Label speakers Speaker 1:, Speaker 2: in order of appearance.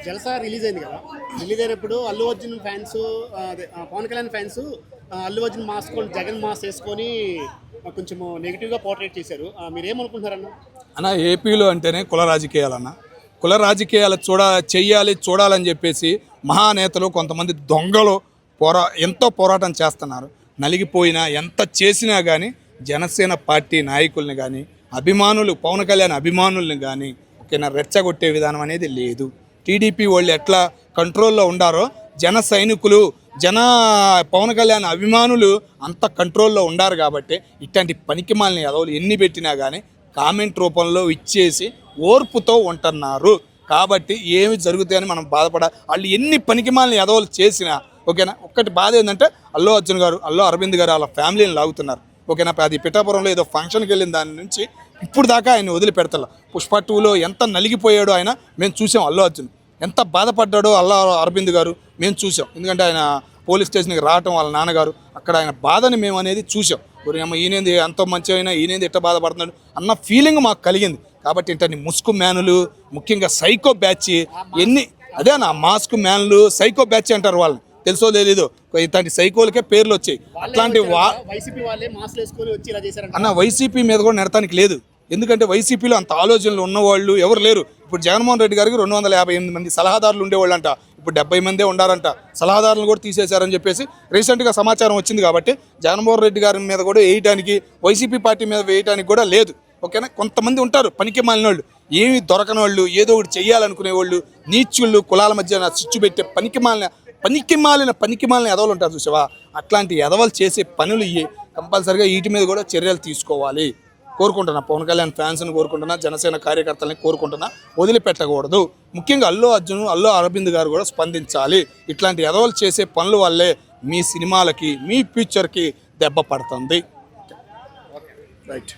Speaker 1: జల్సా release అయింది కదా. Release అయినప్పుడు అల్లు అర్జున్ ఫ్యాన్స్, అదే Pawan Kalyan fans Allu Arjun mask Jagan mask వేసుకొని కొంచెం నెగిటివ్గా పోర్ట్రేట్ చేశారు. మీరేమనుకుంటున్నారన్న?
Speaker 2: అన్న, ఏపీలో అంటేనే కుల రాజకీయాలన్న. కుల రాజకీయాలు చూడాలని చెప్పేసి మహానేతలు కొంతమంది దొంగలు ఎంతో పోరాటం చేస్తున్నారు. నలిగిపోయినా ఎంత చేసినా కానీ జనసేన పార్టీ నాయకుల్ని కానీ అభిమానులు, పవన్ కళ్యాణ్ అభిమానుల్ని కానీ ఓకేనా రెచ్చగొట్టే విధానం అనేది లేదు. టీడీపీ వాళ్ళు ఎట్లా కంట్రోల్లో ఉండారో జన సైనికులు, పవన్ కళ్యాణ్ అభిమానులు అంత కంట్రోల్లో ఉండారు. కాబట్టి ఇట్లాంటి పనికిమాలిన ఎదవలు ఎన్ని పెట్టినా కానీ కామెంట్ రూపంలో ఇచ్చేసి ఓర్పుతో ఉంటున్నారు. కాబట్టి ఏమి జరుగుతాయని మనం బాధపడాలి. వాళ్ళు ఎన్ని పనికిమాలిన ఎదవలు చేసినా ఓకేనా. ఒక్కటి బాధ ఏంటంటే అల్లు అర్జున్ గారు, అల్లు అరవింద్ గారు వాళ్ళ ఫ్యామిలీని లాగుతున్నారు ఓకేనా. అది పిఠాపురంలో ఏదో ఫంక్షన్కి వెళ్ళిన దాని నుంచి ఇప్పుడు దాకా ఆయన వదిలిపెడతారు. పుష్ప 2లో ఎంత నలిగిపోయాడో ఆయన మేము చూసాం. అల్లు అర్జున్ ఎంత బాధపడ్డాడో అల్లు అరవింద్ గారు మేము చూసాం. ఎందుకంటే ఆయన పోలీస్ స్టేషన్కి రావటం, వాళ్ళ నాన్నగారు అక్కడ ఆయన బాధని మేము అనేది చూసాం. ఈయనేంది ఎంతో మంచి అయినా ఈయనేంది ఎట్లా బాధపడుతున్నాడు అన్న ఫీలింగ్ మాకు కలిగింది. కాబట్టి ఇంటని ముసుగు మ్యానులు, ముఖ్యంగా సైకో బ్యాచ్ అదే నా మాస్క్ మ్యాన్లు సైకో బ్యాచ్ అంటారు. వాళ్ళని తెలుసో తెలీదు, ఇట్లాంటి సైకోలకే పేర్లు వచ్చాయి. అట్లాంటి అన్న వైసీపీ మీద కూడా నెడతానికి లేదు. ఎందుకంటే వైసీపీలో అంత ఆలోచనలు ఉన్నవాళ్ళు ఎవరు లేరు. ఇప్పుడు జగన్మోహన్ రెడ్డి గారికి 258 మంది సలహాదారులు ఉండేవాళ్ళంట, ఇప్పుడు 70 మందే ఉండారంట. సలహాదారులను కూడా తీసేశారని చెప్పేసి రీసెంట్గా సమాచారం వచ్చింది. కాబట్టి జగన్మోహన్ రెడ్డి గారి మీద కూడా వేయడానికి, వైసీపీ పార్టీ మీద వేయడానికి కూడా లేదు ఓకేనా. కొంతమంది ఉంటారు పనికి మాలిన వాళ్ళు, ఏమి దొరకని వాళ్ళు, ఏదో ఒకటి చెయ్యాలనుకునే వాళ్ళు, నీచుళ్ళు, కులాల మధ్య చిచ్చు పెట్టే పనికి మాలిన ఎదవలు ఉంటారు చూసావా. అట్లాంటి ఎదవలు చేసే పనులు కంపల్సరిగా వీటి మీద కూడా చర్యలు తీసుకోవాలి కోరుకుంటున్నా. పవన్ కళ్యాణ్ ఫ్యాన్స్ని కోరుకుంటున్నా, జనసేన కార్యకర్తలని కోరుకుంటున్నా. వదిలిపెట్టకూడదు. ముఖ్యంగా అల్లు అర్జున్, అల్లు అరవింద్ గారు కూడా స్పందించాలి. ఇట్లాంటి ఎదవలు చేసే పనుల వల్లే మీ సినిమాలకి, మీ ఫ్యూచర్కి దెబ్బ పడుతుంది. రైట్.